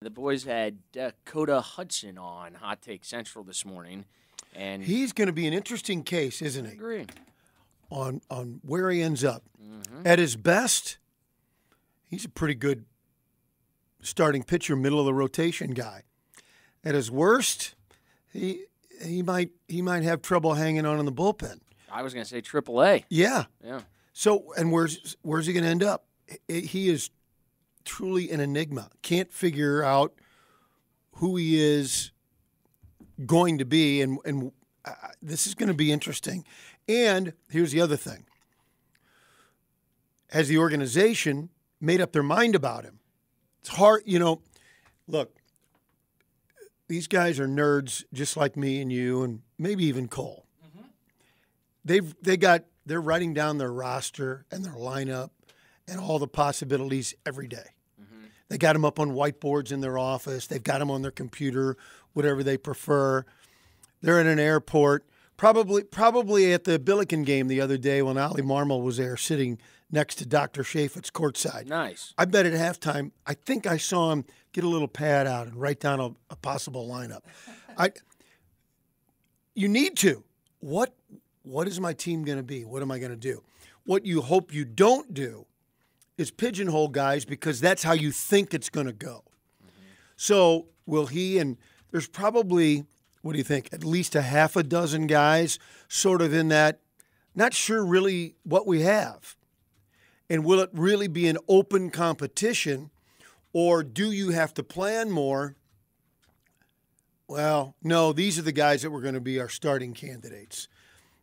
The boys had Dakota Hudson on Hot Take Central this morning, and he's going to be an interesting case, isn't he? I agree. On where he ends up. At his best, he's a pretty good starting pitcher, middle of the rotation guy. At his worst, he might have trouble hanging on in the bullpen. I was going to say AAA. Yeah. Yeah. So, and where's he going to end up? He is truly an enigma. Can't figure out who he is going to be, and this is going to be interesting. And here's the other thing. Has the organization made up their mind about him? It's hard, look, these guys are nerds just like me and you and maybe even Cole. Mm-hmm. They're writing down their roster and their lineup and all the possibilities every day. Mm-hmm. They got them up on whiteboards in their office. They've got them on their computer, whatever they prefer. They're at an airport. Probably at the Billiken game the other day when Ollie Marmol was there sitting next to Dr. Chaffetz courtside. Nice. I bet at halftime, I think I saw him get a little pad out and write down a possible lineup. You need to. What is my team going to be? What am I going to do? What you hope you don't do is pigeonhole guys because that's how you think it's going to go. Mm-hmm. So will he, and there's probably, what do you think, at least a half a dozen guys sort of in that, not sure really what we have. And will it really be an open competition, or do you have to plan more? Well, no, these are the guys that were going to be our starting candidates.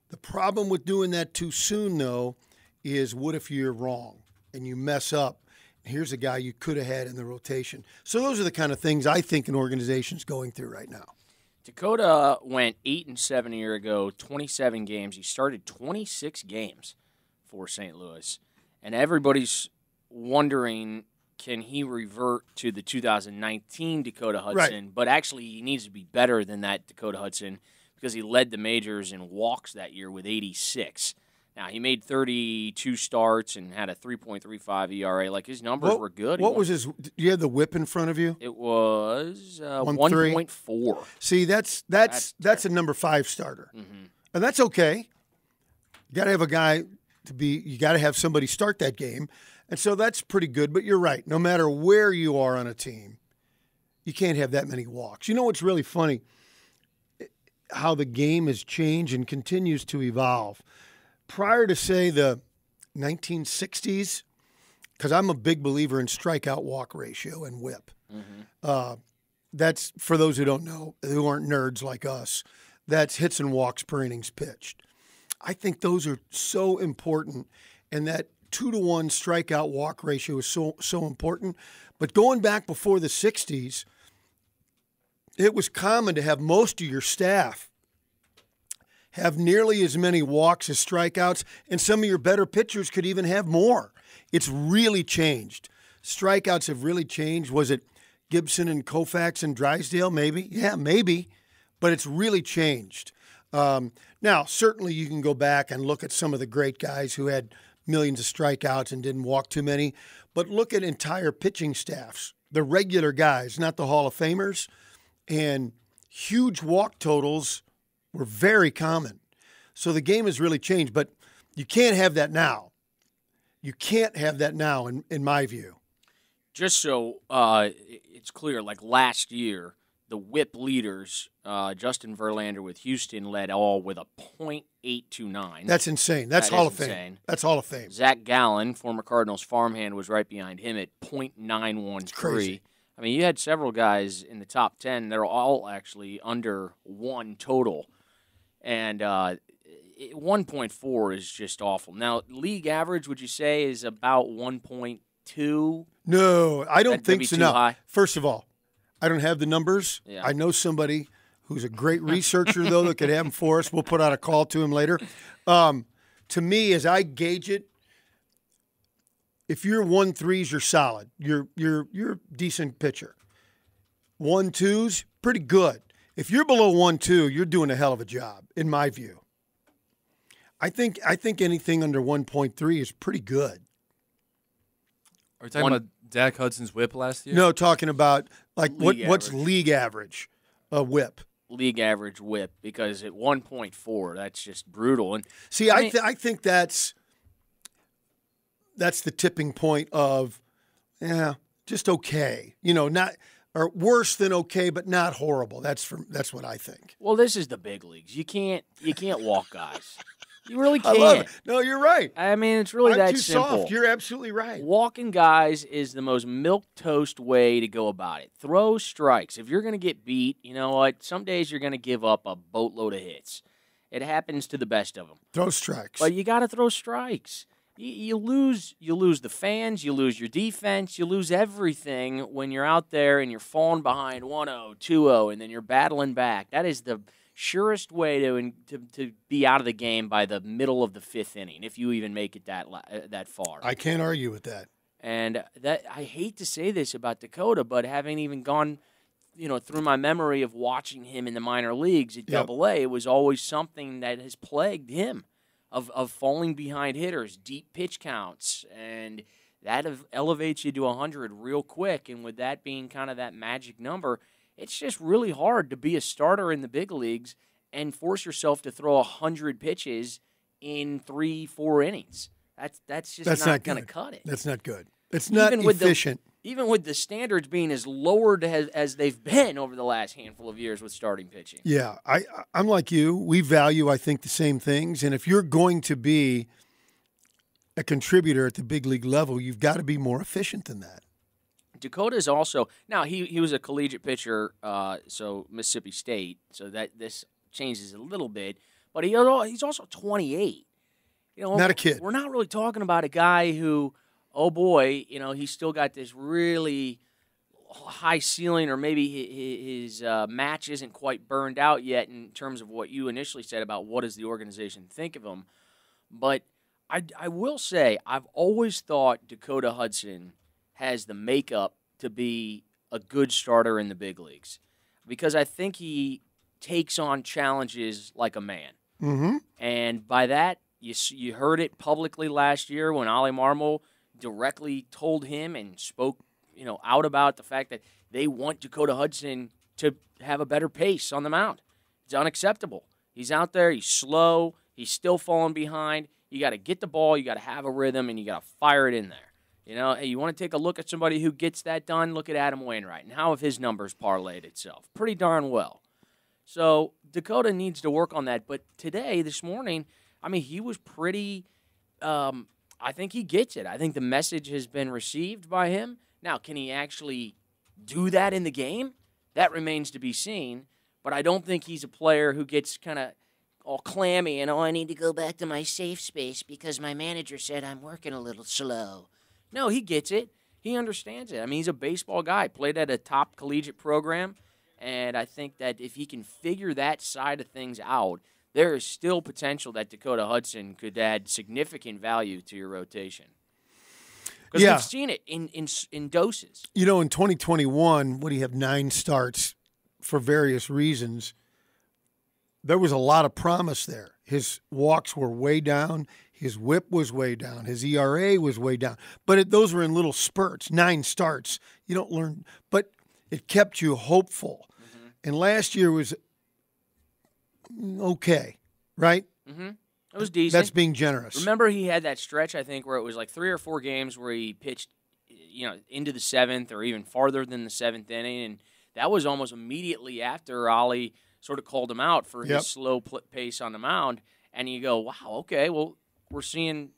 The problem with doing that too soon, though, is what if you're wrong and you mess up? Here's a guy you could have had in the rotation. So those are the kind of things I think an organization's going through right now. Dakota went 8-7 a year ago, 27 games. He started 26 games for St. Louis. And everybody's wondering, can he revert to the 2019 Dakota Hudson? Right. But actually, he needs to be better than that Dakota Hudson because he led the majors in walks that year with 86. Now, he made 32 starts and had a 3.35 ERA. Like, his numbers were good. What was his – do you have the whip in front of you? It was 1.4. See, that's a number 5 starter. Mm-hmm. And that's okay. You got to have a guy – you got to have somebody start that game. And so that's pretty good. But you're right. No matter where you are on a team, you can't have that many walks. You know what's really funny? How the game has changed and continues to evolve. Prior to, say, the 1960s, because I'm a big believer in strikeout-walk ratio and whip. Mm-hmm. That's, for those who don't know, who aren't nerds like us, that's hits and walks per innings pitched. I think those are so important, and that 2-to-1 strikeout-walk ratio is so important. But going back before the 60s, it was common to have most of your staff have nearly as many walks as strikeouts, and some of your better pitchers could even have more. It's really changed. Strikeouts have really changed. Was it Gibson and Koufax and Drysdale? Maybe. Yeah, maybe. But it's really changed. Now, certainly you can go back and look at some of the great guys who had millions of strikeouts and didn't walk too many. But look at entire pitching staffs, the regular guys, not the Hall of Famers, and huge walk totals were very common. So the game has really changed, but you can't have that now. You can't have that now, in my view. Just so it's clear, like last year, the whip leaders, Justin Verlander with Houston led all with a .829. That's insane. That's Hall of Fame. That's Hall of Fame. Zach Gallen, former Cardinals farmhand, was right behind him at .913. It's crazy. I mean, you had several guys in the top 10 that are all actually under 1 total. And 1.4 is just awful. Now, league average, would you say, is about 1.2? No, I don't think so. Too high? First of all, I don't have the numbers. Yeah. I know somebody who's a great researcher, though, that could have them for us. We'll put out a call to him later. To me, as I gauge it, if you're 1.3s, you're solid. You're a decent pitcher. 1.2s, pretty good. If you're below 1.2, you're doing a hell of a job, in my view. I think anything under 1.3 is pretty good. Are you talking about Dak Hudson's whip last year? No, talking about like what's average. league average whip. League average whip, because at 1.4, that's just brutal. And see, I think that's the tipping point of just okay. Not or worse than okay, but not horrible. That's what I think. Well, this is the big leagues. You can't walk guys. You really I can't. love it. No, you're right. I mean, it's really I'm that too simple. soft. You're absolutely right. Walking guys is the most milquetoast way to go about it. Throw strikes. If you're going to get beat, you know what? Some days you're going to give up a boatload of hits. It happens to the best of them. Throw strikes. But you got to throw strikes. You lose the fans, you lose your defense, you lose everything when you're out there and you're falling behind 1-0, 2-0, and then you're battling back. That is the surest way to be out of the game by the middle of the fifth inning, if you even make it that far. I can't argue with that. And that I hate to say this about Dakota, but having even gone, through my memory of watching him in the minor leagues at Double-A, it was always something that has plagued him. Of falling behind hitters, deep pitch counts, and that elevates you to 100 real quick. And with that being kind of that magic number, it's just really hard to be a starter in the big leagues and force yourself to throw 100 pitches in 3-4 innings. That's not going to cut it. That's not good. It's not efficient. Even with the standards being as lowered as they've been over the last handful of years with starting pitching. Yeah, I'm like you. We value, I think, the same things. And if you're going to be a contributor at the big league level, you've got to be more efficient than that. Dakota is also now he was a collegiate pitcher, so Mississippi State. So that this changes a little bit, but he's also 28. Not a kid. We're not really talking about a guy who, oh boy, he's still got this really high ceiling, or maybe his match isn't quite burned out yet in terms of what you initially said about what does the organization think of him. But I will say I've always thought Dakota Hudson has the makeup to be a good starter in the big leagues, because I think he takes on challenges like a man. Mm-hmm. And by that, you heard it publicly last year when Ollie Marmol directly told him and spoke, out about the fact that they want Dakota Hudson to have a better pace on the mound. It's unacceptable. He's out there, he's slow, he's still falling behind. You got to get the ball, you got to have a rhythm, and you got to fire it in there. Hey, you want to take a look at somebody who gets that done? Look at Adam Wainwright and how have his numbers parlayed itself? Pretty darn well. So Dakota needs to work on that. But this morning, he was pretty. I think he gets it. I think the message has been received by him. Now, can he actually do that in the game? That remains to be seen. But I don't think he's a player who gets kind of all clammy and, I need to go back to my safe space because my manager said I'm working a little slow. No, he gets it. He understands it. He's a baseball guy, played at a top collegiate program, and I think that if he can figure that side of things out, there is still potential that Dakota Hudson could add significant value to your rotation. Because we've seen it in doses. In 2021, what do you have, 9 starts for various reasons, there was a lot of promise there. His walks were way down. His whip was way down. His ERA was way down. But those were in little spurts, 9 starts. You don't learn. But it kept you hopeful. Mm-hmm. And last year was okay, right? Mm-hmm. It was decent. That's being generous. Remember, he had that stretch, I think, where it was like 3 or 4 games where he pitched, into the 7th or even farther than the 7th inning. And that was almost immediately after Ollie sort of called him out for his slow pace on the mound. And you go, wow, okay, well, we're seeing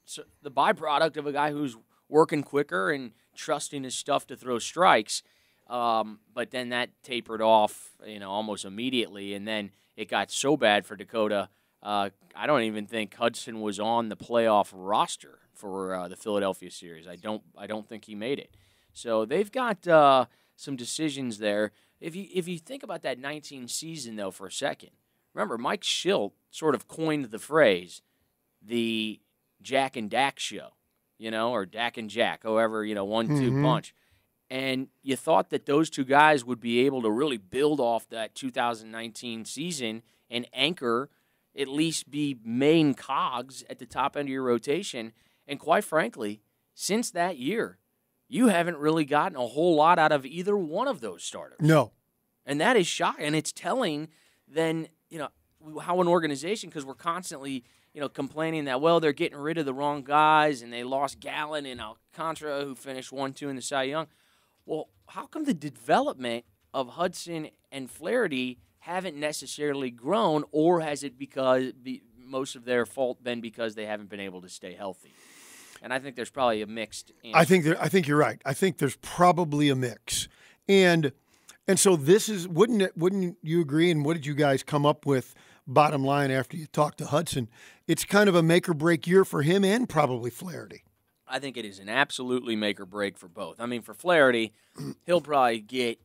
the byproduct of a guy who's working quicker and trusting his stuff to throw strikes. But then that tapered off, almost immediately. And then it got so bad for Dakota, I don't even think Hudson was on the playoff roster for the Philadelphia series. I don't think he made it. So they've got some decisions there. If you think about that 19 season, though, for a second, remember, Mike Schilt sort of coined the phrase, the Jack and Dak show, or Dak and Jack, however, 1-2 punch. And you thought that those two guys would be able to really build off that 2019 season and anchor, at least be main cogs at the top end of your rotation. And quite frankly, since that year, you haven't really gotten a whole lot out of either one of those starters. No. And that is shocking. And it's telling then, how an organization, because we're constantly, complaining that, well, they're getting rid of the wrong guys and they lost Gallen and Alcantara, who finished 1-2 in the Cy Young. Well, how come the development of Hudson and Flaherty haven't necessarily grown, or has it most of their fault been because they haven't been able to stay healthy? And I think there's probably a mixed answer. I think you're right. I think there's probably a mix. And so this is, wouldn't you agree, and what did you guys come up with bottom line after you talked to Hudson? It's kind of a make or break year for him and probably Flaherty. I think it is an absolutely make or break for both. I mean, for Flaherty, he'll probably get,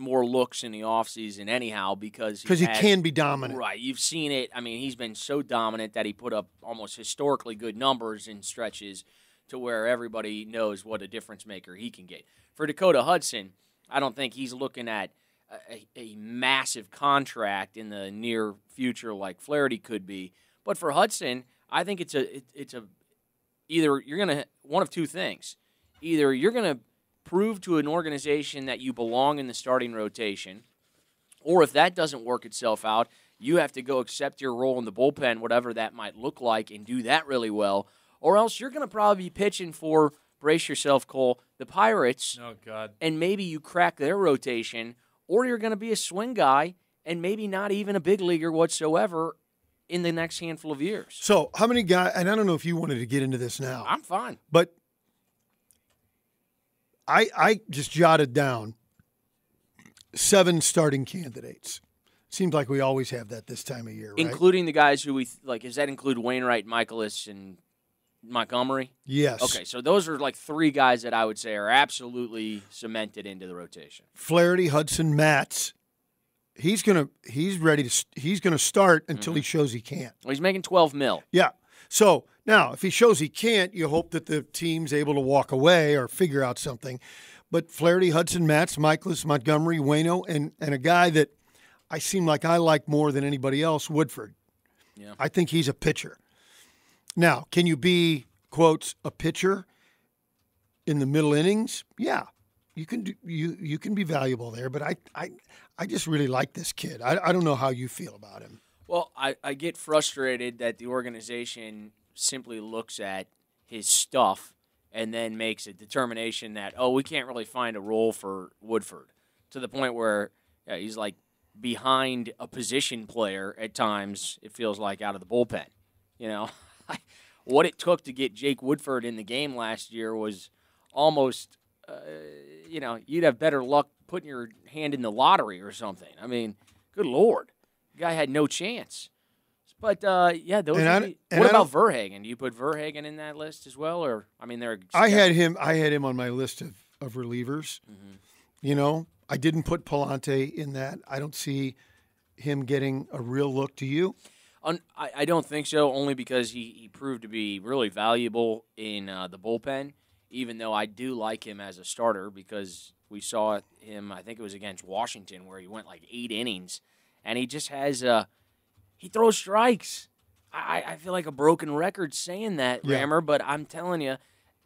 more looks in the offseason anyhow because he can be dominant. Right. You've seen it. I mean, he's been so dominant that he put up almost historically good numbers in stretches to where everybody knows what a difference maker he can get. For Dakota Hudson, I don't think he's looking at a massive contract in the near future like Flaherty could be. But for Hudson, I think it's either you're going to one of two things. Either you're going to prove to an organization that you belong in the starting rotation, or if that doesn't work itself out, you have to go accept your role in the bullpen, whatever that might look like, and do that really well. Or else you're going to probably be pitching for, brace yourself, Cole, the Pirates. Oh, God. And maybe you crack their rotation, or you're going to be a swing guy and maybe not even a big leaguer whatsoever in the next handful of years. So how many guys, and I don't know if you wanted to get into this now. I'm fine. But I just jotted down 7 starting candidates. Seems like we always have that this time of year, right? Including the guys who does that include Wainwright, Michaelis, and Montgomery? Yes. Okay, so those are like 3 guys that I would say are absolutely cemented into the rotation. Flaherty, Hudson, Matz. He's gonna start until he shows he can't. Well, he's making $12 million. Yeah. So now, if he shows he can't, you hope that the team's able to walk away or figure out something. But Flaherty, Hudson, Matz, Michaelis, Montgomery, Waino, and a guy that I seem like I like more than anybody else, Woodford. Yeah. I think he's a pitcher. Now, can you be, quotes, a pitcher in the middle innings? Yeah. You can be valuable there, but I just really like this kid. I don't know how you feel about him. Well, I get frustrated that the organization simply looks at his stuff and then makes a determination that, we can't really find a role for Woodford, to the point where he's like behind a position player at times, it feels like, out of the bullpen. What it took to get Jake Woodford in the game last year was almost, you'd have better luck putting your hand in the lottery or something. I mean, good Lord. The guy had no chance. But, those what about Verhagen? Do you put Verhagen in that list as well? Or, I had him on my list of relievers. Mm-hmm. I didn't put Palante in that. I don't see him getting a real look. To you? I don't think so, only because he proved to be really valuable in the bullpen, even though I do like him as a starter, because we saw him, I think it was against Washington, where he went like 8 innings, and he just has he throws strikes. I feel like a broken record saying that, Rammer, but I'm telling you,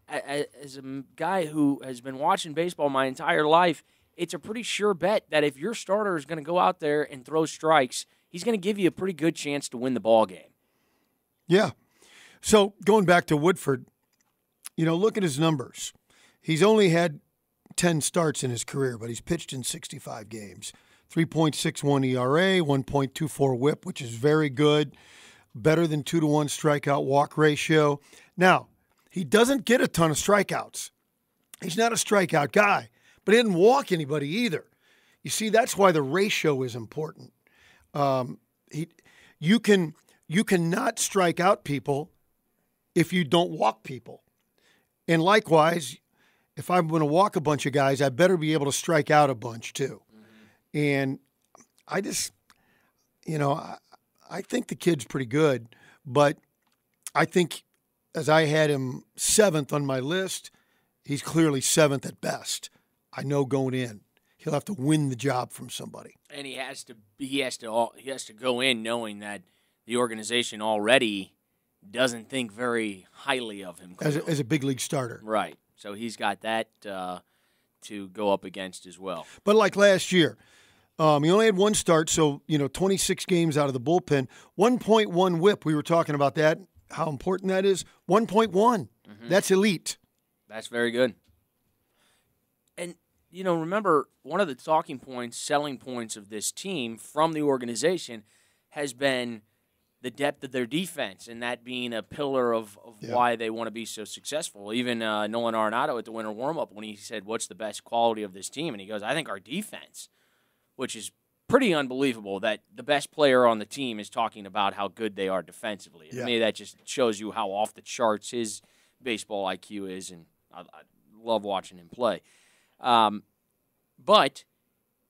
as a guy who has been watching baseball my entire life, it's a pretty sure bet that if your starter is going to go out there and throw strikes, he's going to give you a pretty good chance to win the ball game. Yeah. So going back to Woodford, look at his numbers. He's only had 10 starts in his career, but he's pitched in 65 games. 3.61 ERA, 1.24 WHIP, which is very good. Better than 2-to-1 strikeout walk ratio. Now, he doesn't get a ton of strikeouts. He's not a strikeout guy, but he didn't walk anybody either. You see, that's why the ratio is important. You cannot strike out people if you don't walk people. And likewise, if I'm going to walk a bunch of guys, I better be able to strike out a bunch too. Mm-hmm. And I just, I think the kid's pretty good, but I think as I had him 7th on my list, he's clearly 7th at best. I know going in, he'll have to win the job from somebody. And he has to go in knowing that the organization already doesn't think very highly of him as a big league starter. Right. So he's got that to go up against as well. But like last year, he only had one start, so 26 games out of the bullpen, 1.1 WHIP. We were talking about that, how important that is. 1.1. That's elite. That's very good. And remember, one of the talking points, selling points of this team from the organization has been the depth of their defense, and that being a pillar of why they want to be so successful. Even Nolan Arenado at the winter warm-up, when he said, what's the best quality of this team? And he goes, I think our defense, which is pretty unbelievable that the best player on the team is talking about how good they are defensively. To me, that just shows you how off the charts his baseball IQ is, and I love watching him play. But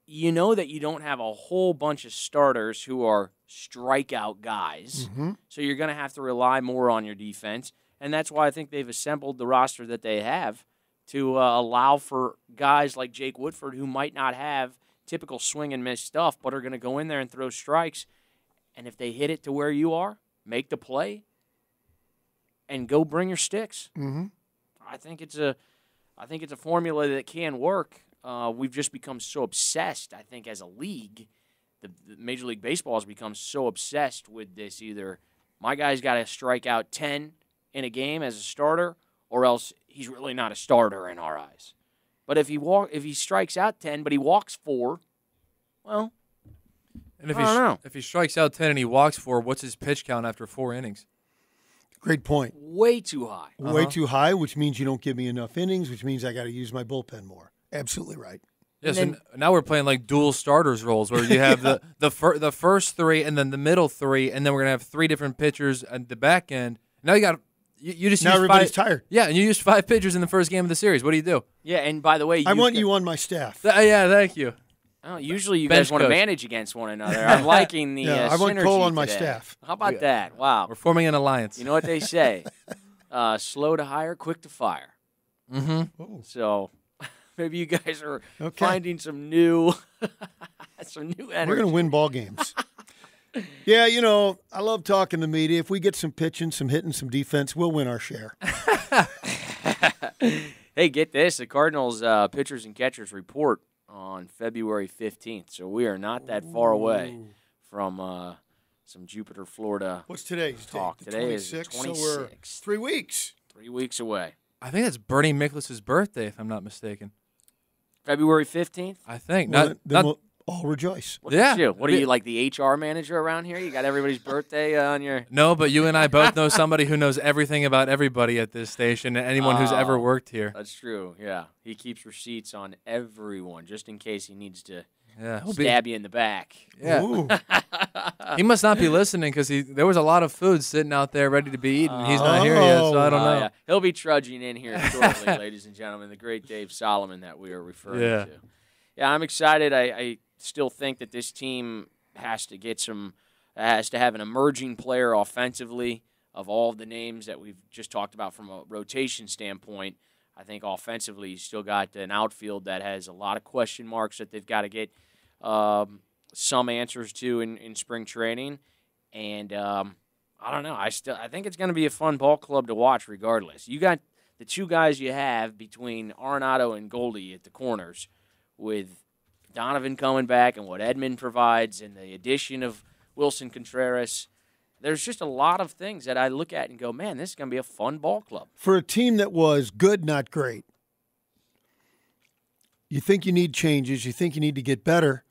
you know that you don't have a whole bunch of starters who are strikeout guys, so you're going to have to rely more on your defense, and that's why I think they've assembled the roster that they have to allow for guys like Jake Woodford who might not have typical swing and miss stuff, but are going to go in there and throw strikes, and if they hit it to where you are, make the play, and go bring your sticks. I think it's a formula that can work. We've just become so obsessed, I think, as a league. The Major League Baseball has become so obsessed with this. Either my guy's got to strike out 10 in a game as a starter, or else he's really not a starter in our eyes. But if he strikes out 10, but he walks 4, well, and I don't know. If he strikes out 10 and he walks 4, what's his pitch count after 4 innings? Great point. Way too high. Way too high, which means you don't give me enough innings, which means I got to use my bullpen more. Absolutely right. Yes, and now we're playing like dual starters roles where you have the first 3 and then the middle 3, and then we're going to have 3 different pitchers at the back end. Now you just now used everybody's 5, tired. Yeah, and you used 5 pitchers in the first game of the series. What do you do? Yeah, and by the way, I want you on my staff. Yeah, thank you. Oh, usually you Bench guys want to coach. manage against one another. I'm liking the I want synergy Cole on my today. staff. How about that? Wow. We're forming an alliance. You know what they say? Slow to hire, quick to fire. So maybe you guys are finding some new energy. We're going to win ball games. Yeah, I love talking to media. If we get some pitching, some hitting, some defense, we'll win our share. Hey, get this. The Cardinals pitchers and catchers report on February 15th, so we are not that far away from some Jupiter, Florida. What's today's talk? date? Today is 26th, 26th. so we're 3 weeks. 3 weeks away. I think that's Bernie Miklaus's birthday, if I'm not mistaken. February 15th? I think. Well, then we'll all rejoice. What are you? What are you, like the HR manager around here? You got everybody's birthday on your... No, but you and I both know somebody who knows everything about everybody at this station, anyone who's ever worked here. That's true, yeah. He keeps receipts on everyone, just in case he needs to he'll stab you in the back. Yeah. He must not be listening because there was a lot of food sitting out there ready to be eaten. He's not here yet, so I don't know. Yeah. He'll be trudging in here shortly, ladies and gentlemen. The great Dave Solomon that we are referring to. Yeah, I'm excited. I still think that this team has to have an emerging player offensively. Of all of the names that we've just talked about from a rotation standpoint, I think offensively you still got an outfield that has a lot of question marks that they've got to get some answers to in spring training. And I don't know. I think it's going to be a fun ball club to watch regardless. You got the 2 guys you have between Arenado and Goldie at the corners, with Donovan coming back and what Edman provides and the addition of Wilson Contreras. There's just a lot of things that I look at and go, man, this is going to be a fun ball club. For a team that was good, not great, you think you need changes, you think you need to get better.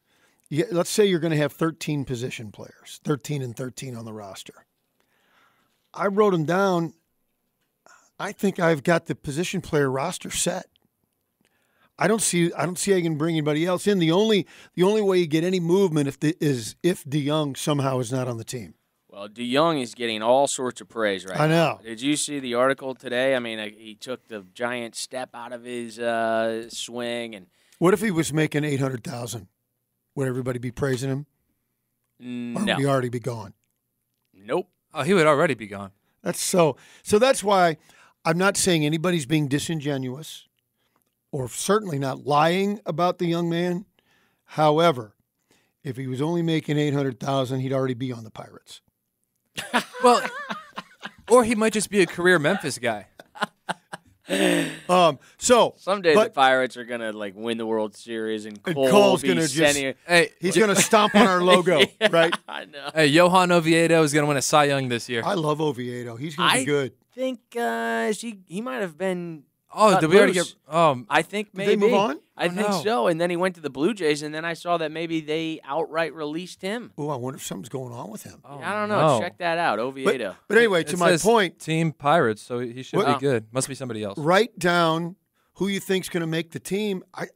Let's say you're going to have 13 position players, 13 and 13 on the roster. I wrote them down. I think I've got the position player roster set. I don't see I can bring anybody else in. The only way you get any movement is if DeYoung somehow is not on the team. Well, DeYoung is getting all sorts of praise right now. I know. Did you see the article today? I mean, he took the giant step out of his swing. And what if he was making $800,000? Would everybody be praising him? No. Or would he already be gone? Nope. Oh, he would already be gone. So that's why I'm not saying anybody's being disingenuous or certainly not lying about the young man. However, if he was only making $800,000, he'd already be on the Pirates. Well, or he might just be a career Memphis guy. Someday the Pirates are gonna win the World Series, and Cole's gonna he's gonna stomp on our logo, yeah, right? I know. Hey, Johan Oviedo is gonna win a Cy Young this year. I love Oviedo. He's gonna be good. I think he might have been. Oh, did we already get? I think maybe. Did they move on? I think so. And then he went to the Blue Jays, and then I saw that maybe they outright released him. Oh, I wonder if something's going on with him. Oh, I don't know. Check that out, Oviedo. But anyway, to my point, Team Pirates, so he should be good. Must be somebody else. Write down who you think's going to make the team. I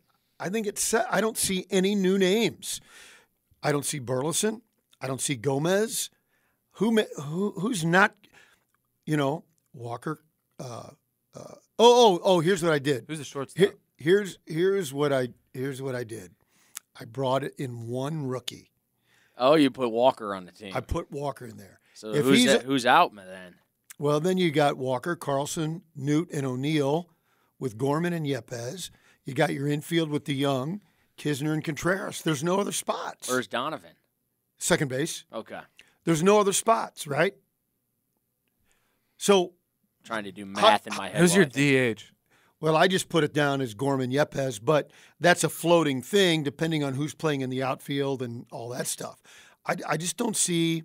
think it's set. I don't see any new names. I don't see Burleson. I don't see Gomez. Who's not? Walker. Here's what I did. Who's the shortstop? Here's what I did. I brought it in one rookie. Oh, you put Walker on the team. I put Walker in there. So who's out then? Well, then you got Walker, Carlson, Newt, and O'Neill with Gorman and Yepes. You got your infield with the young, Kisner and Contreras. There's no other spots. Where's Donovan? Second base. Okay. There's no other spots, right? So trying to do math in my head. Who's your DH? Well, I just put it down as Gorman Yepes, but that's a floating thing depending on who's playing in the outfield and all that stuff. I just don't see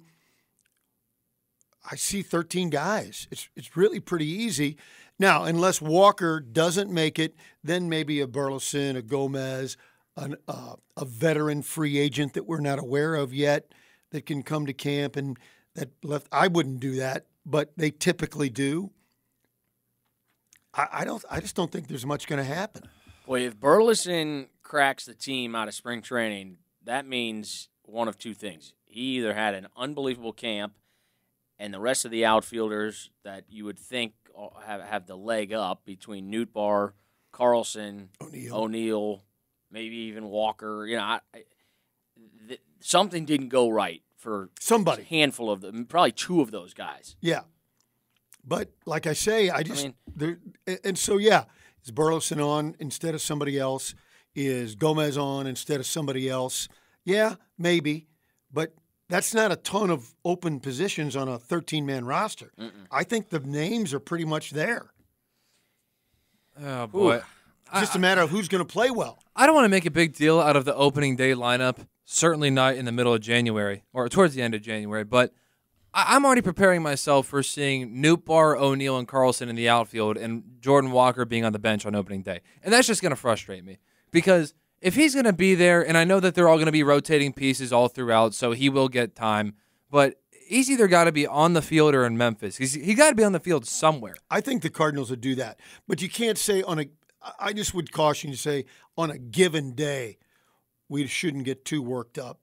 – I see 13 guys. It's really pretty easy. Now, unless Walker doesn't make it, then maybe a Burleson, a Gomez, a veteran free agent that we're not aware of yet that can come to camp and that left. I wouldn't do that, but they typically do. I just don't think there's much going to happen. Boy, if Burleson cracks the team out of spring training, that means one of two things. He either had an unbelievable camp, and the rest of the outfielders that you would think have the leg up between Nootbaar, Carlson, O'Neill, maybe even Walker. Something didn't go right for somebody. A handful of them, probably two of those guys. Yeah. But like I say, is Burleson on instead of somebody else? Is Gomez on instead of somebody else? Yeah, maybe. But that's not a ton of open positions on a 13-man roster. Mm-mm. I think the names are pretty much there. Oh, boy. It's just a matter of who's going to play well. I don't want to make a big deal out of the opening day lineup, certainly not in the middle of January or towards the end of January, but I'm already preparing myself for seeing Nootbaar, O'Neill, and Carlson in the outfield and Jordan Walker being on the bench on opening day. And that's just going to frustrate me because if he's going to be there, and I know that they're all going to be rotating pieces all throughout, so he will get time, but he's either got to be on the field or in Memphis. He got to be on the field somewhere. I think the Cardinals would do that. But you can't say I just would caution you to say on a given day, we shouldn't get too worked up.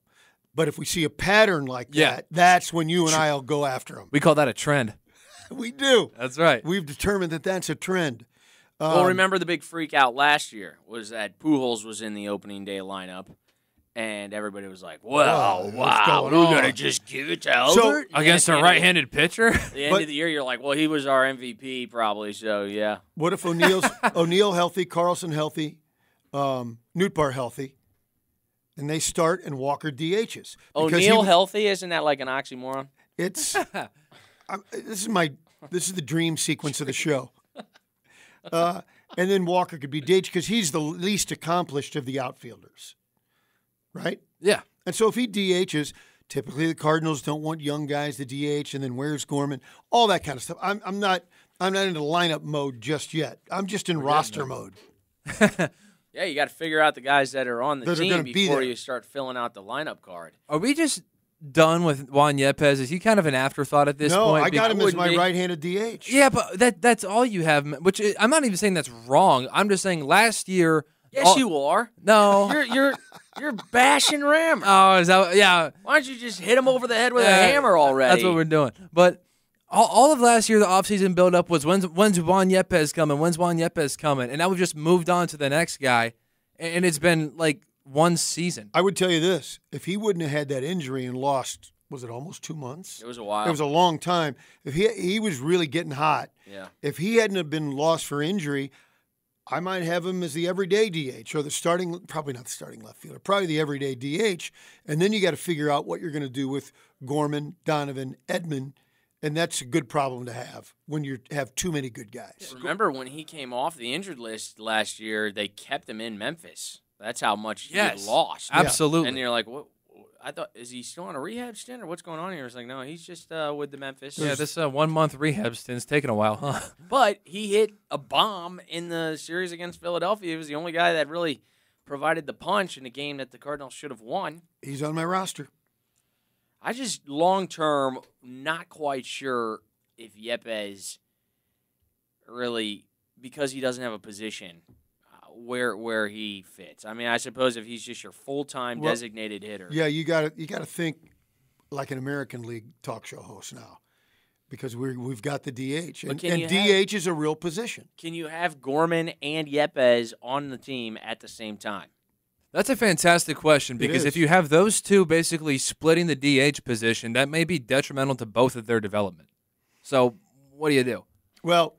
But if we see a pattern like that, that's when you and I will go after them. We call that a trend. We do. That's right. We've determined that that's a trend. Well, remember the big freak out last year was that Pujols was in the opening day lineup, and everybody was like, wow, we're going to just give it to Albert? Against a right-handed pitcher? At the end of the year, you're like, well, he was our MVP probably, so yeah. What if O'Neill healthy, Carlson healthy, Nootbaar healthy, and they start and Walker DHs? O'Neill healthy? Isn't that like an oxymoron? It's this is the dream sequence of the show. And then Walker could be DH because he's the least accomplished of the outfielders, right? Yeah. And so if he DHs, typically the Cardinals don't want young guys to DH, and then where's Gorman? All that kind of stuff. I'm not into lineup mode just yet. I'm just in roster mode. Yeah, you got to figure out the guys that are on the team before you start filling out the lineup card. Are we just done with Juan Yepes? Is he kind of an afterthought at this point? No, I got him as my right-handed DH. Yeah, but that's all you have, which I'm not even saying that's wrong. I'm just saying last year. Yes, you are. No. You're bashing Rammer. Oh, is that yeah. Why don't you just hit him over the head with a hammer already? That's what we're doing. But all of last year, the offseason build-up was when's Juan Yepes coming? When's Juan Yepes coming? And now we've just moved on to the next guy, and it's been like one season. I would tell you this. If he wouldn't have had that injury and lost, was it almost 2 months? It was a while. It was a long time. If he was really getting hot. Yeah. If he hadn't have been lost for injury, I might have him as the everyday DH or probably not the starting left fielder, probably the everyday DH. And then you got to figure out what you're going to do with Gorman, Donovan, Edman, And that's a good problem to have when you have too many good guys. Remember when he came off the injured list last year, they kept him in Memphis. That's how much he had lost. Absolutely. And you're like, what? I thought, is he still on a rehab stint or what's going on here? It's like, no, he's just with the Memphis. Yeah, this 1 month rehab stint's taking a while, huh? But he hit a bomb in the series against Philadelphia. He was the only guy that really provided the punch in a game that the Cardinals should have won. He's on my roster. I just, long-term, not quite sure if Yepes really, because he doesn't have a position, where he fits. I mean, I suppose if he's just your full-time designated hitter. Yeah, you got to think like an American League talk show host now, because we've got the DH, and DH is a real position. Can you have Gorman and Yepes on the team at the same time? That's a fantastic question, because if you have those two basically splitting the DH position, that may be detrimental to both of their development. So what do you do? Well,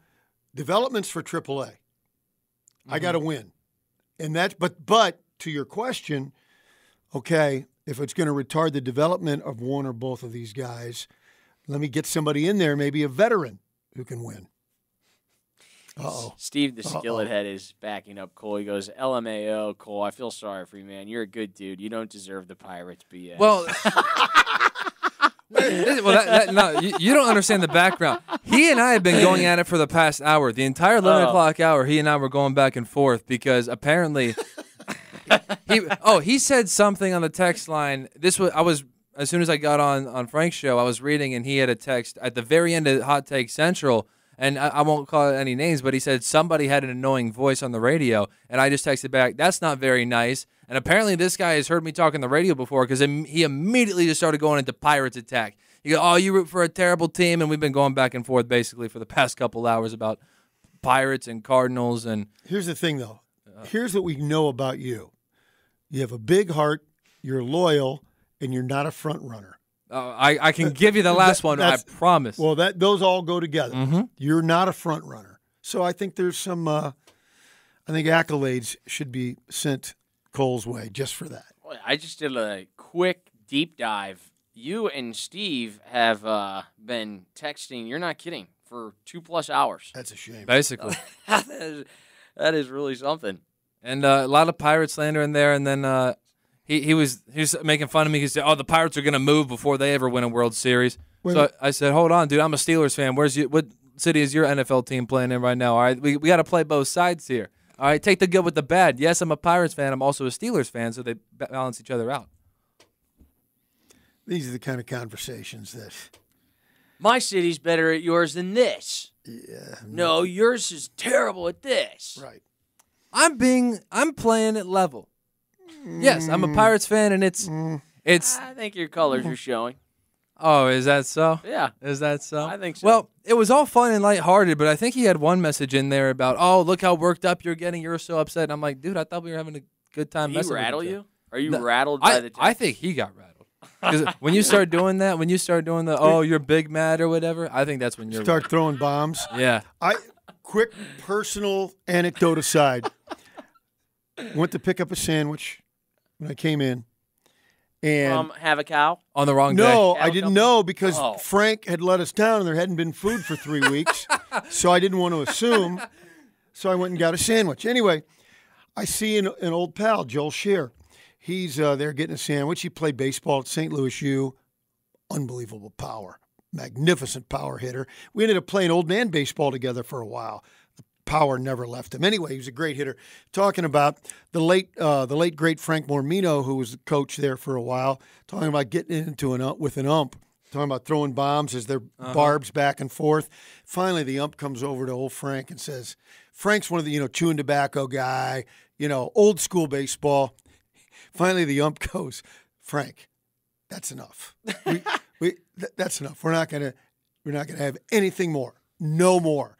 development's for AAA. I got to win. And that's but to your question, okay, if it's going to retard the development of one or both of these guys, let me get somebody in there, maybe a veteran who can win. Uh-oh. Steve, the skillet head, is backing up Cole. He goes, LMAO, Cole, I feel sorry for you, man. You're a good dude. You don't deserve the Pirates BS. Well, no, you don't understand the background. He and I have been going at it for the past hour. The entire 11 o'clock hour, he and I were going back and forth because apparently he said something on the text line. As soon as I got on Frank's show, I was reading, and he had a text at the very end of Hot Take Central, and I won't call it any names, but he said somebody had an annoying voice on the radio, and I just texted back, that's not very nice. And apparently this guy has heard me talk on the radio before, because he immediately just started going into Pirates attack. You go, oh, you root for a terrible team, and we've been going back and forth basically for the past couple hours about Pirates and Cardinals. And here's the thing, though. Here's what we know about you. You have a big heart, you're loyal, and you're not a front runner. I can give you the last one, I promise. Well, those all go together. Mm-hmm. You're not a front runner. So I think there's some accolades should be sent Cole's way just for that. Well, I just did a quick deep dive. You and Steve have been texting, you're not kidding, for 2+ hours. That's a shame. Basically. That is really something. And a lot of Pirate slander in there, and then he was making fun of me. He said, oh, the Pirates are going to move before they ever win a World Series. So I said, hold on, dude, I'm a Steelers fan. What city is your NFL team playing in right now? All right, we got to play both sides here. All right, take the good with the bad. Yes, I'm a Pirates fan. I'm also a Steelers fan, so they balance each other out. These are the kind of conversations that... My city's better at yours than this. Yeah. No, yours is terrible at this. Right. I'm playing at level. Yes, I'm a Pirates fan, and it's. I think your colors are showing. Oh, is that so? Yeah. Is that so? I think so. Well, it was all fun and lighthearted, but I think he had one message in there about, oh, look how worked up you're getting. You're so upset. And I'm like, dude, I thought we were having a good time. Did he rattle you? Are you rattled by the text? I think he got rattled. Because when you start doing that, when you start doing the, oh, you're big mad or whatever, I think that's when you're start throwing bombs. Yeah. Quick personal anecdote aside. Went to pick up a sandwich when I came in. And have a cow? On the wrong day. No, I didn't know because Frank had let us down and there hadn't been food for 3 weeks. So I didn't want to assume. So I went and got a sandwich. Anyway, I see an old pal, Joel Scheer. He's there getting a sandwich. He played baseball at St. Louis U. Unbelievable power. Magnificent power hitter. We ended up playing old man baseball together for a while. The power never left him. Anyway, he was a great hitter. Talking about the late great Frank Mormino, who was the coach there for a while, talking about getting into with an ump, talking about throwing bombs as they're barbs back and forth. Finally, the ump comes over to old Frank and says, Frank's one of the, chewing tobacco guy, old school baseball. Finally, the ump goes, Frank, that's enough. That's enough. We're not gonna have anything more. No more.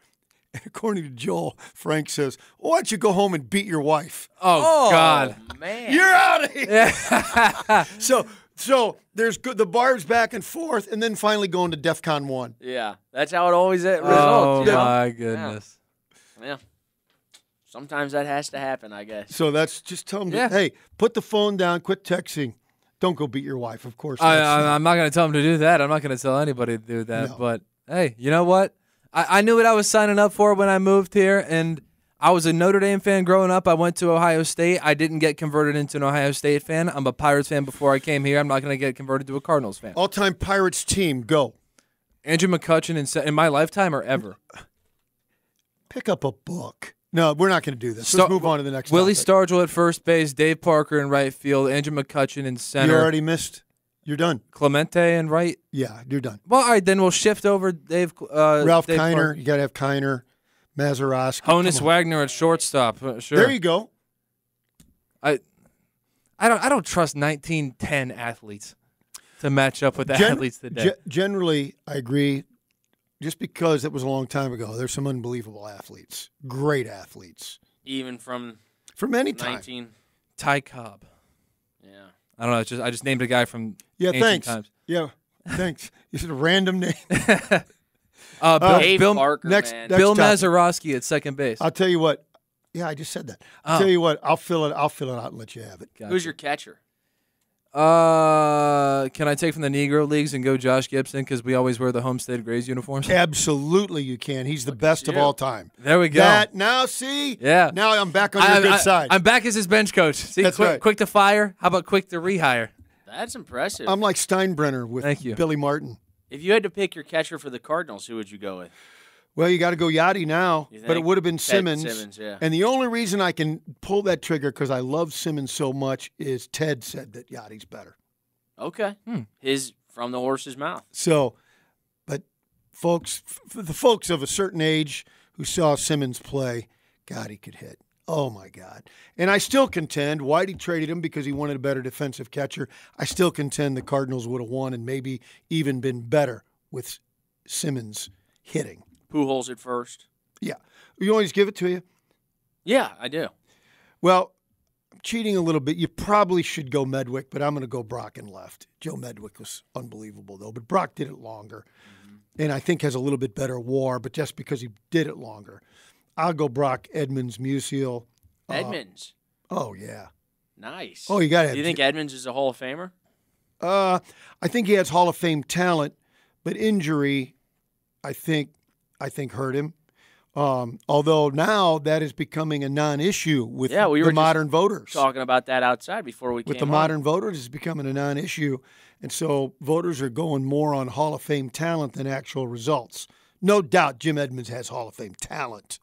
And according to Joel, Frank says, why don't you go home and beat your wife? Oh God, man, you're out of here. Yeah. So there's the barbs back and forth, and then finally going to DEFCON 1. Yeah, that's how it always results. Oh my goodness. Yeah. Sometimes that has to happen, I guess. So that's just tell them, hey, put the phone down, quit texting. Don't go beat your wife, of course. I'm not going to tell him to do that. I'm not going to tell anybody to do that. No. But Hey, you know what? I knew what I was signing up for when I moved here, and I was a Notre Dame fan growing up. I went to Ohio State. I didn't get converted into an Ohio State fan. I'm a Pirates fan before I came here. I'm not going to get converted to a Cardinals fan. All-time Pirates team, go. Andrew McCutchen in my lifetime or ever? Pick up a book. No, we're not going to do this. Let's move on to the next Willie topic. Stargell at first base, Dave Parker in right field, Andrew McCutchen in center. You already missed. You're done. Clemente in right. Yeah, you're done. Well, all right, then we'll shift over Dave. Ralph Dave Kiner. Parker. You got to have Kiner. Mazeroski. Honus Wagner at shortstop. Sure. There you go. I don't trust 1910 athletes to match up with the athletes today. Generally, I agree. Just because it was a long time ago, there's some unbelievable athletes, great athletes, even from any time. Ty Cobb. Yeah, I don't know. It's just I just named a guy from thanks. ancient times. Yeah, thanks. You said a random name. Bill Parker, next man. Bill topic. Mazeroski at second base. I'll tell you what. Yeah, I just said that. I'll tell you what. I'll fill it out and let you have it. Gotcha. Who's your catcher? Can I take from the Negro Leagues and go Josh Gibson because we always wear the Homestead Grays uniforms? Absolutely, you can. He's the best of all time. There we go. Now, see? Yeah. Now I'm back on your good side. I'm back as his bench coach. See, That's right. Quick to fire. How about quick to rehire? That's impressive. I'm like Steinbrenner with Thank you. Billy Martin. If you had to pick your catcher for the Cardinals, who would you go with? Well, you got to go Yachty now, but it would have been Simmons. Simmons, yeah. And the only reason I can pull that trigger because I love Simmons so much is Ted said that Yachty's better. Okay. His from the horse's mouth. So, but folks, for the folks of a certain age who saw Simmons play, God, he could hit. Oh, my God. And I still contend Whitey traded him because he wanted a better defensive catcher. I still contend the Cardinals would have won and maybe even been better with Simmons hitting. Pujols at first. Yeah. You always give it to you? Yeah, I do. Well, I'm cheating a little bit. You probably should go Medwick, but I'm going to go Brock in left. Joe Medwick was unbelievable, though, but Brock did it longer. And I think has a little bit better WAR, but just because he did it longer. I'll go Brock, Edmonds, Musial. Edmonds. Oh, yeah. Nice. Oh, you got to. Do you think Edmonds is a Hall of Famer? I think he has Hall of Fame talent, but injury, I think hurt him. Although now that is becoming a non-issue with the modern voters. Talking about that outside before we came with the modern voters, it's becoming a non-issue, and so voters are going more on Hall of Fame talent than actual results. No doubt, Jim Edmonds has Hall of Fame talent.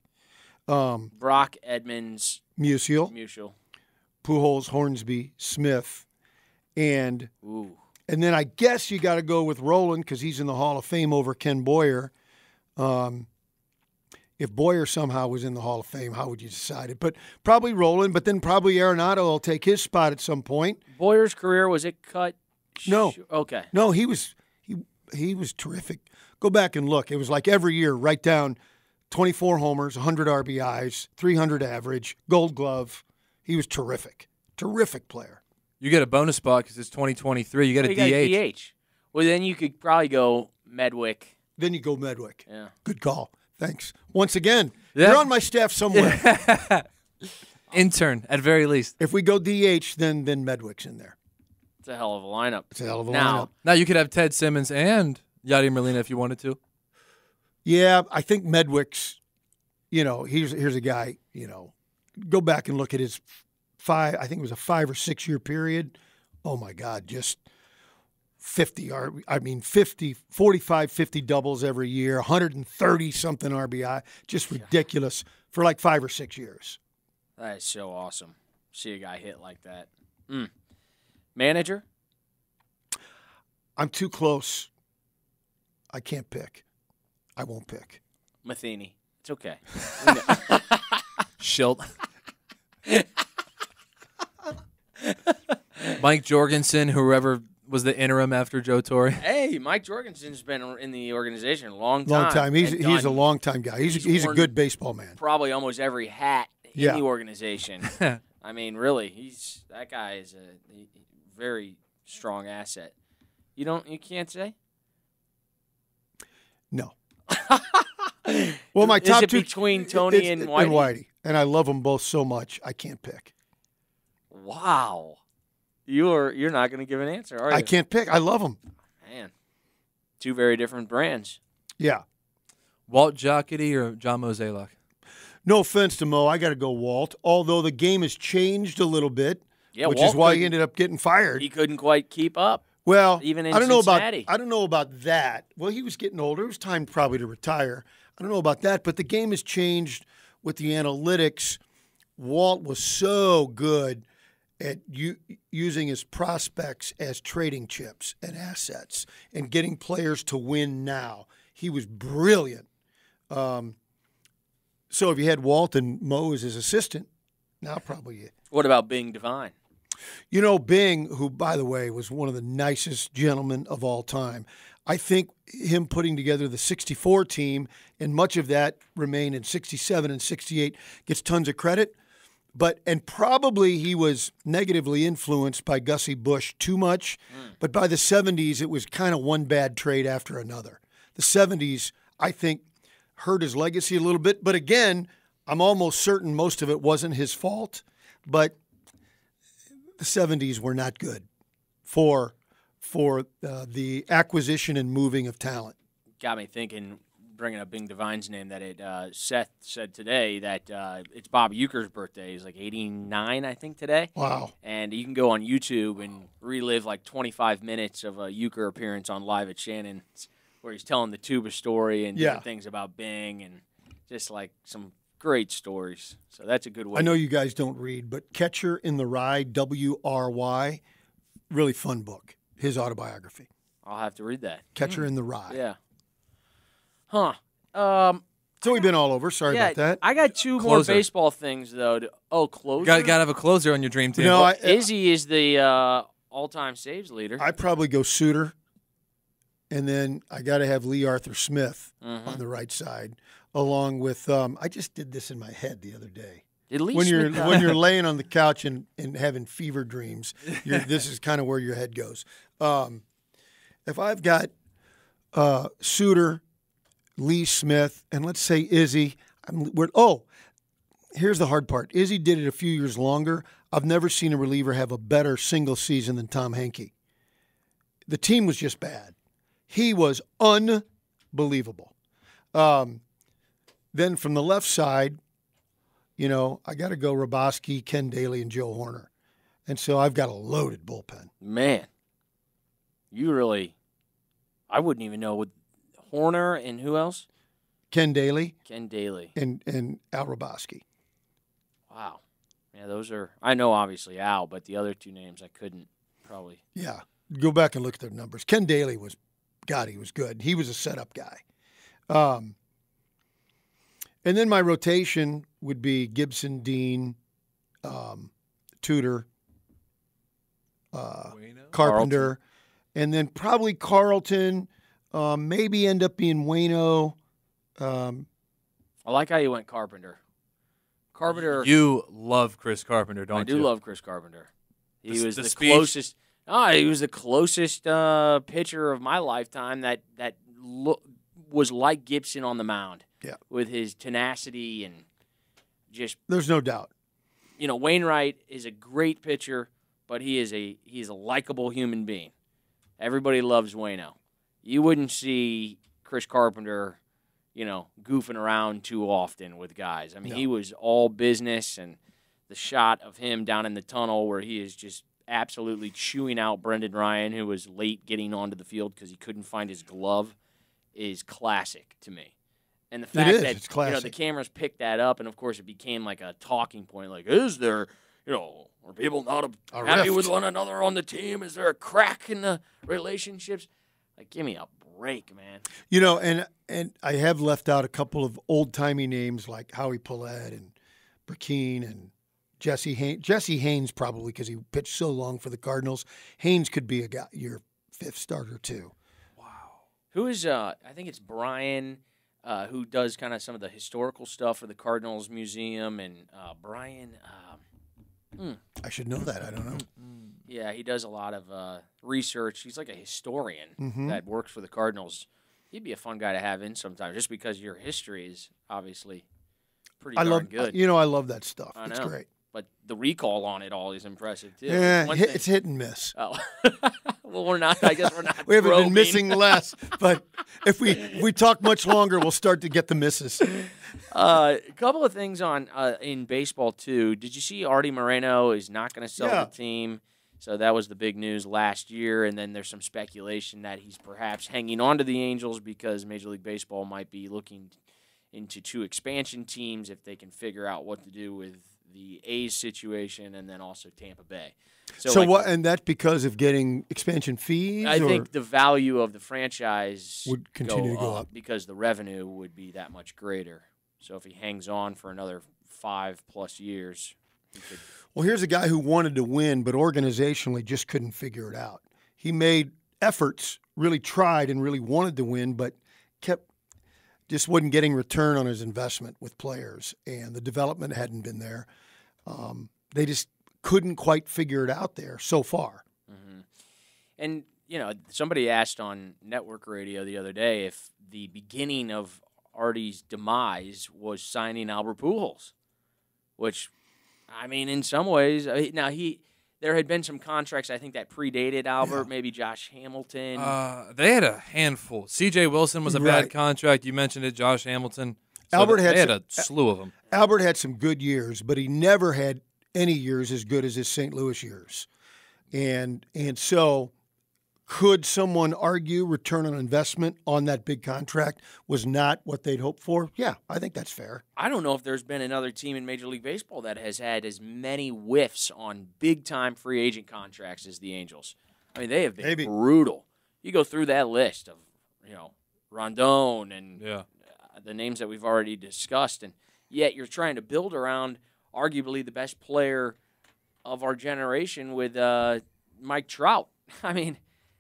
Brock, Edmonds, Musial, Pujols, Hornsby, Smith, and then I guess you got to go with Roland because he's in the Hall of Fame over Ken Boyer. If Boyer somehow was in the Hall of Fame, how would you decide it? But probably Roland, but then probably Arenado will take his spot at some point. Boyer's career, was it cut? No. Okay. No, he was terrific. Go back and look. It was like every year, write down 24 homers, 100 RBIs, 300 average, Gold Glove. He was terrific. Terrific player. You get a bonus spot because it's 2023. You get a DH. Well, then you could probably go Medwick. Then you go Medwick. Yeah. Good call. Thanks. Once again, you're on my staff somewhere. Intern, at very least. If we go DH, then Medwick's in there. It's a hell of a lineup. It's a hell of a lineup. Now you could have Ted Simmons and Yadier Molina if you wanted to. Yeah, I think Medwick's, here's a guy, go back and look at his I think it was a 5 or 6 year period. Oh, my God, just 45, 50 doubles every year, 130-something RBI. Just ridiculous for like 5 or 6 years. That is so awesome. See a guy hit like that. Manager? I'm too close. I can't pick. I won't pick. Matheny. It's okay. Schilt. Mike Jorgensen, whoever was the interim after Joe Torre. Hey, Mike Jorgensen's been in the organization a long time. Long time. He's a long-time guy. He's a good baseball man. Probably almost every hat in the organization. I mean, really, that guy is a very strong asset. You can't say? No. Well, my top two between Tony and Whitey? And Whitey, and I love them both so much. I can't pick. Wow, you're not going to give an answer, are you? I can't pick. I love them. Man, two very different brands. Yeah. Walt Jocketty or John Mozeliak? No offense to Mo, I got to go Walt. Although the game has changed a little bit, which Walt is why he ended up getting fired. He couldn't quite keep up. Well, even in I don't know Cincinnati. I don't know about that. Well, he was getting older. It was time probably to retire. I don't know about that, but the game has changed with the analytics. Walt was so good at using his prospects as trading chips and assets and getting players to win now. He was brilliant. So if you had Walt and Mo as his assistant, now probably. What about Bing Devine? You know, Bing, who, by the way, was one of the nicest gentlemen of all time, I think him putting together the 64 team, and much of that remained in 67 and 68, gets tons of credit. And probably he was negatively influenced by Gussie Busch too much. But by the 70s, it was kind of one bad trade after another. The 70s, I think, hurt his legacy a little bit. But again, I'm almost certain most of it wasn't his fault. But the 70s were not good for the acquisition and moving of talent. Got me thinking, bringing up Bing Devine's name, that Seth said today that it's Bob Uecker's birthday. He's like 89, I think, today. Wow. And you can go on YouTube and relive like 25 minutes of a Uecker appearance on Live at Shannon's, where he's telling the tuba story and different things about Bing and just like some great stories. So that's a good way. I know you guys don't read, but Catcher in the Rye, WRY, really fun book. His autobiography. I'll have to read that. Catcher in the Rye. Yeah. Huh. So we've been all over. Sorry about that. I got two more baseball things, though. Closer? Got to have a closer on your dream team. No, Izzy is the all-time saves leader. I probably go Suter, and then I got to have Lee Arthur Smith on the right side, along with I just did this in my head the other day. At least when you're laying on the couch and having fever dreams, this is kind of where your head goes. If I've got Suter, Lee Smith, and let's say Izzy, here's the hard part. Izzy did it a few years longer. I've never seen a reliever have a better single season than Tom Henke. The team was just bad. He was unbelievable. Then from the left side, I got to go Raboski, Ken Daly, and Joe Horner. And so I've got a loaded bullpen. Man, I wouldn't even know with Horner and who else? Ken Daly. And Al Raboski. Wow. Yeah, those are, I know obviously Al, but the other two names I couldn't probably. Yeah. Go back and look at their numbers. Ken Daly he was good. He was a setup guy. And then my rotation would be Gibson, Dean, Tudor, Carpenter, and then probably Carlton, maybe end up being Waino. I like how you went Carpenter. You love Chris Carpenter, don't you? I do love Chris Carpenter. He was the closest. He was the closest pitcher of my lifetime that was like Gibson on the mound. Yeah. With his tenacity and just. There's no doubt. Wainwright is a great pitcher, but he's a likable human being. Everybody loves Waino. You wouldn't see Chris Carpenter, goofing around too often with guys. I mean, He was all business, and the shot of him down in the tunnel where he is just absolutely chewing out Brendan Ryan, who was late getting onto the field because he couldn't find his glove, is classic to me. And the fact that the cameras picked that up, and of course it became like a talking point. Like, is there, are people not happy with one another on the team? Is there a crack in the relationships? Like, give me a break, man. And I have left out a couple of old timey names like Howie Paulette and Burkeen and Jesse Haynes. Jesse Haynes probably because he pitched so long for the Cardinals. Haynes could be your fifth starter too. Wow. Who is? I think it's Brian. Who does kind of some of the historical stuff for the Cardinals Museum, and Brian. I should know that. I don't know. Yeah, he does a lot of research. He's like a historian that works for the Cardinals. He'd be a fun guy to have in sometimes, just because your history is obviously pretty darn good. I love that stuff. It's great. But the recall on it all is impressive, too. Yeah, it's hit and miss. Oh. Well, we're not. I guess we're not. We haven't probing. been missing less, but if we talk much longer, we'll start to get the misses. A couple of things on in baseball too. Did you see Artie Moreno is not going to sell the team? So that was the big news last year, and then there's some speculation that he's perhaps hanging on to the Angels because Major League Baseball might be looking into 2 expansion teams if they can figure out what to do with the A's situation and then also Tampa Bay. So what? And that's because of getting expansion fees? I think the value of the franchise would continue to go up because the revenue would be that much greater. So if he hangs on for another 5+ years, he could. Well, here's a guy who wanted to win, but organizationally just couldn't figure it out. He made efforts, really tried, and really wanted to win, but just wasn't getting return on his investment with players, and the development hadn't been there. They just couldn't quite figure it out there so far. Mm-hmm. And, somebody asked on network radio the other day if the beginning of Artie's demise was signing Albert Pujols, which, in some ways, there had been some contracts, I think, that predated Albert, maybe Josh Hamilton. They had a handful. C.J. Wilson was a bad contract. You mentioned it, Josh Hamilton. So they had a slew of them. Albert had some good years, but he never had any years as good as his St. Louis years. And so could someone argue return on investment on that big contract was not what they'd hoped for? Yeah, I think that's fair. I don't know if there's been another team in Major League Baseball that has had as many whiffs on big-time free agent contracts as the Angels. They have been brutal. You go through that list of, Rondon and the names that we've already discussed, and yet you're trying to build around arguably the best player of our generation with Mike Trout.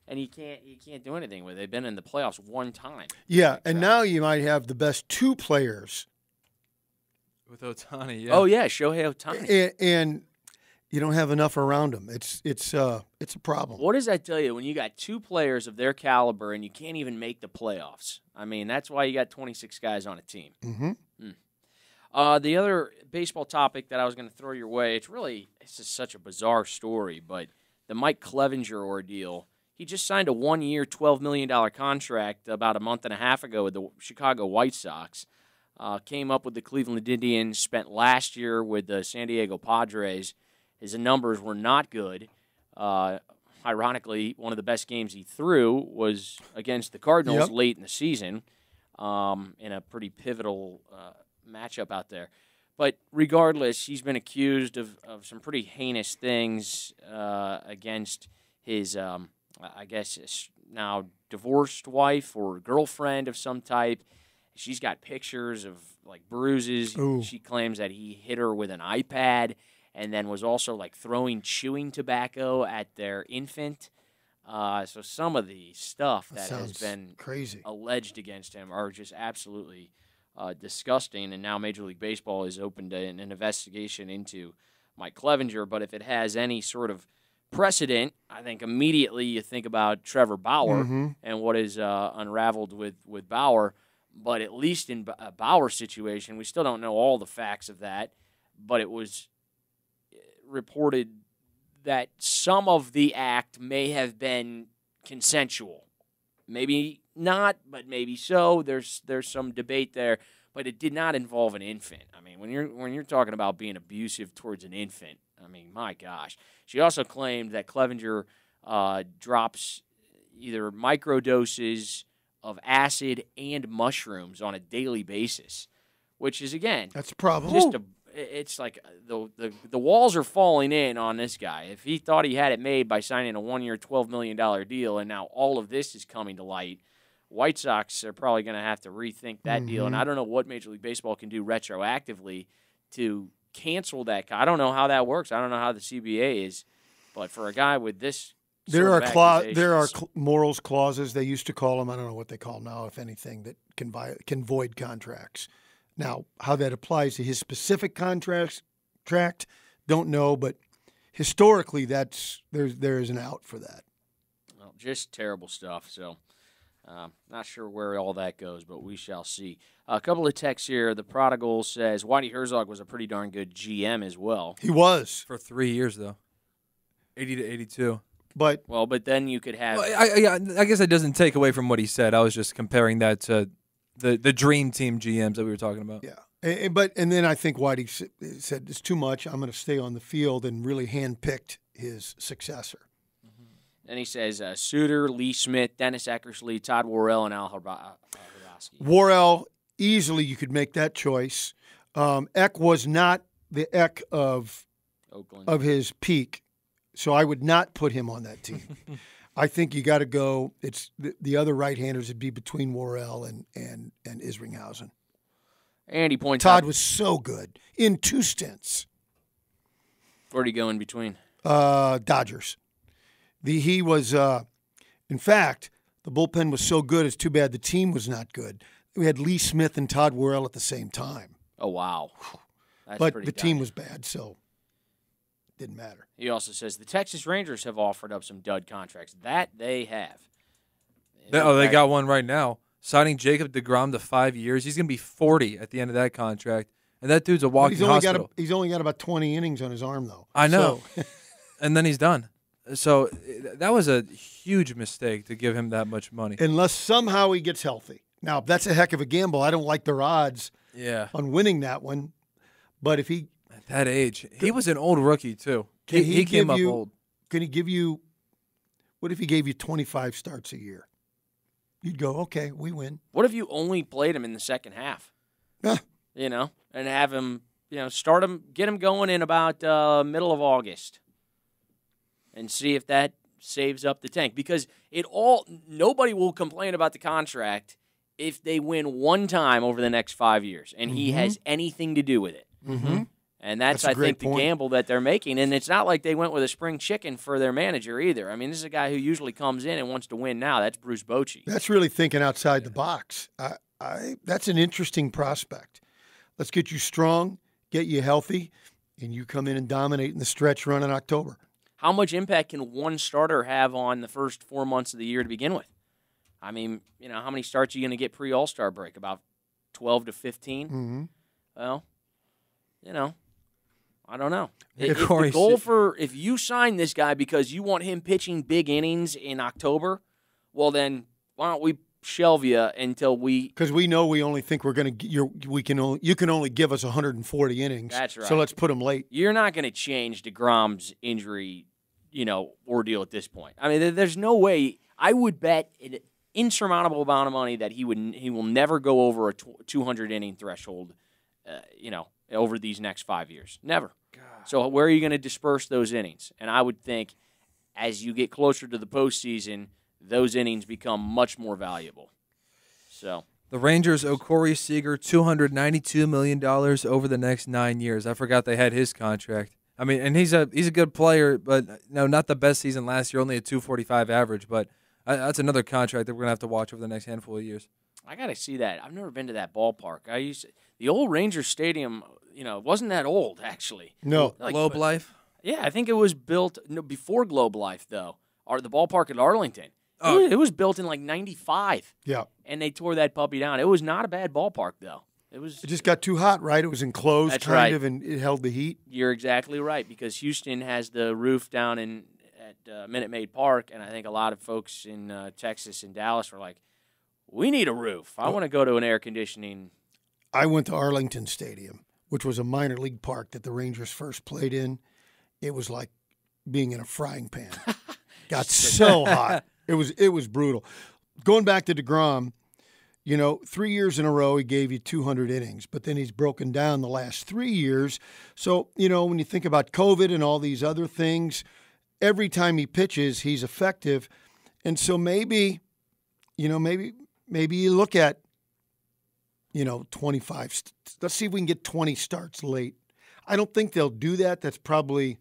And you can't do anything with it. They've been in the playoffs one time. Yeah, and now you might have the best 2 players with Ohtani. Yeah. Oh yeah, Shohei Ohtani. And you don't have enough around them. It's a problem. What does that tell you when you got 2 players of their caliber and you can't even make the playoffs? That's why you got 26 guys on a team. Mm-hmm. The other baseball topic that I was going to throw your way, it's just such a bizarre story, but the Mike Clevenger ordeal. He just signed a 1-year, $12 million contract about a month and a half ago with the Chicago White Sox. Came up with the Cleveland Indians, spent last year with the San Diego Padres. His numbers were not good. Ironically, one of the best games he threw was against the Cardinals late in the season in a pretty pivotal matchup out there. But regardless, he's been accused of some pretty heinous things against his, now divorced wife or girlfriend of some type. She's got pictures of, bruises. Ooh. She claims that he hit her with an iPad and then was also, throwing chewing tobacco at their infant. So some of the stuff that has been crazy alleged against him are just absolutely disgusting, and now Major League Baseball has opened an investigation into Mike Clevenger. But if it has any sort of precedent, I think immediately you think about Trevor Bauer and what is unraveled with Bauer. But at least in Bauer's situation, we still don't know all the facts of that, but it was reported that some of the act may have been consensual. Maybe not, but maybe so. There's some debate there, but it did not involve an infant. When you're talking about being abusive towards an infant, my gosh. She also claimed that Clevenger drops either microdoses of acid and mushrooms on a daily basis, which is, again, that's a problem. It's like the walls are falling in on this guy. If he thought he had it made by signing a 1-year, $12 million deal, and now all of this is coming to light, White Sox are probably going to have to rethink that deal. And I don't know what Major League Baseball can do retroactively to cancel that. I don't know how that works. I don't know how the CBA is. But for a guy with this there are morals clauses, they used to call them. I don't know what they call them now, if anything, that can void contracts. Now, how that applies to his specific contract, don't know, but historically, there is an out for that. Well, just terrible stuff. So, not sure where all that goes, but we shall see. A couple of texts here. The Prodigal says Whitey Herzog was a pretty darn good GM as well. He was for 3 years though, 80 to 82. But then you could have. I guess it doesn't take away from what he said. I was just comparing that to the dream team GMs that we were talking about. Yeah. And then I think Whitey said it's too much. I'm going to stay on the field and really handpicked his successor. And he says Suter, Lee Smith, Dennis Eckersley, Todd Worrell, and Al Hrabowski. Worrell, easily you could make that choice. Eck was not the Eck of Oakland. Of his peak, so I would not put him on that team. I think you got to go. It's the other right-handers would be between Worrell and Isringhausen. And he points Todd out, was so good in 2 stints. Where'd he go in between? Dodgers. He was, in fact, the bullpen was so good. It's too bad the team was not good. We had Lee Smith and Todd Worrell at the same time. Oh, wow. But the team was bad, so it didn't matter. He also says the Texas Rangers have offered up some dud contracts. That they have. They got one right now. Signing Jacob deGrom to 5 years. He's going to be 40 at the end of that contract. And that dude's a walking hospital. He's only got about 20 innings on his arm, though. I know. And then he's done. So that was a huge mistake to give him that much money. Unless somehow he gets healthy. Now, that's a heck of a gamble. I don't like their odds on winning that one. But if he... At that age. He was an old rookie, too. He came up old. Can he give you... What if he gave you 25 starts a year? You'd go, okay, we win. What if you only played him in the second half? Yeah. And have him, start him, get him going in about middle of August. And see if that saves up the tank. Because nobody will complain about the contract if they win one time over the next 5 years and he has anything to do with it. Mm-hmm. And that's I think, the gamble that they're making. And it's not like they went with a spring chicken for their manager either. I mean, this is a guy who usually comes in and wants to win now. That's Bruce Bochy. That's really thinking outside the box. That's an interesting prospect. Let's get you strong, get you healthy, and you come in and dominate in the stretch run in October. How much impact can one starter have on the first 4 months of the year to begin with? I mean, how many starts are you going to get pre-All-Star break? About 12 to 15? Mm-hmm. Well, I don't know. If you sign this guy because you want him pitching big innings in October, well then why don't we shelve you until we? Because we know we only think we're going to. You can only give us 140 innings. That's right. So let's put him late. You're not going to change DeGrom's injury, ordeal at this point. I mean, there's no way. I would bet an insurmountable amount of money that he will never go over a 200 inning threshold. Over these next 5 years. Never. God. So where are you going to disperse those innings? And I would think as you get closer to the postseason, those innings become much more valuable. So the Rangers owe Corey Seager $292 million over the next 9 years. I forgot they had his contract. I mean, and he's a good player, but not the best season last year, only a .245 average. But that's another contract that we're going to have to watch over the next handful of years. I got to see that. I've never been to that ballpark. The old Rangers Stadium, wasn't that old, actually. No. Globe Life? Yeah, I think it was built before Globe Life, though. The ballpark at Arlington. It was built in, 95. Yeah. And they tore that puppy down. It was not a bad ballpark, though. It just got too hot, right? It was enclosed, That's kind right. of, and it held the heat. You're exactly right, because Houston has the roof down at Minute Maid Park, and I think a lot of folks in Texas and Dallas were like, we need a roof. I want to go to an air conditioning. I went to Arlington Stadium, which was a minor league park that the Rangers first played in. It was like being in a frying pan. Got so hot. It was brutal. Going back to DeGrom, 3 years in a row he gave you 200 innings, but then he's broken down the last 3 years. So, when you think about COVID and all these other things, every time he pitches, he's effective. And so maybe you look at, 25. Let's see if we can get 20 starts late. I don't think they'll do that. That's probably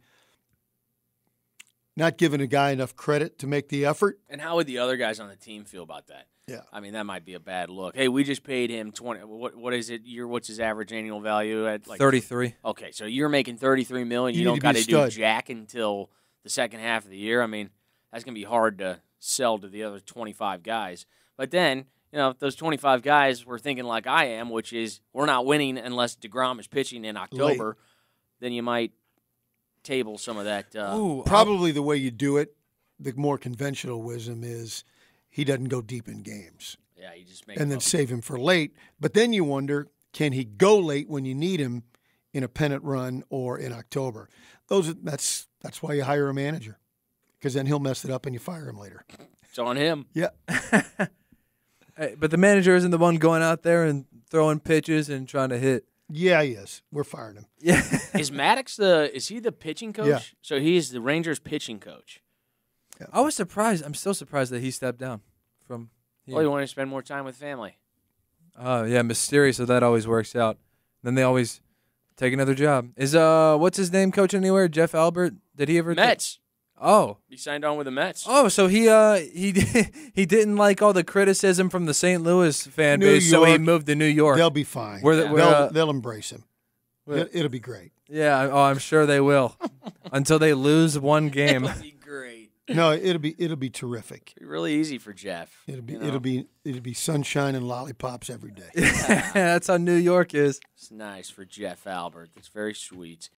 not giving a guy enough credit to make the effort. And how would the other guys on the team feel about that? Yeah. I mean, that might be a bad look. Hey, we just paid him 20. What is it? What's his average annual value at? 33. Okay, so you're making $33 million. You don't got to do jack until the second half of the year. I mean, that's going to be hard to sell to the other 25 guys. But then, those 25 guys were thinking like I am, which is we're not winning unless DeGrom is pitching in October. Late. Then you might table some of that. Probably the way you do it the more conventional wisdom is he doesn't go deep in games. Yeah, you just make and then save him for late. But then you wonder, can he go late when you need him in a pennant run or in October? That's why you hire a manager, because then he'll mess it up and you fire him later. It's on him. Yeah. Hey, but the manager isn't the one going out there and throwing pitches and trying to hit. Yeah, he is. We're firing him. Yeah. Is Maddox the pitching coach? Yeah. So he's the Rangers pitching coach. Yeah. I was surprised. I'm still surprised that he stepped down from. Well, he wanted to spend more time with family. Oh yeah, mysterious. So that always works out. Then they always take another job. Is what's his name coaching anywhere? Jeff Albert? Did he ever? Mets. Oh. He signed on with the Mets. Oh, so he didn't like all the criticism from the St. Louis fan base, so he moved to New York. They'll be fine. They'll embrace him. It'll be great. Yeah, I'm sure they will. Until they lose one game. It'll be great. No, it'll be terrific. It'll be really easy for Jeff. It'll be sunshine and lollipops every day. That's how New York is. It's nice for Jeff Albert. That's very sweet.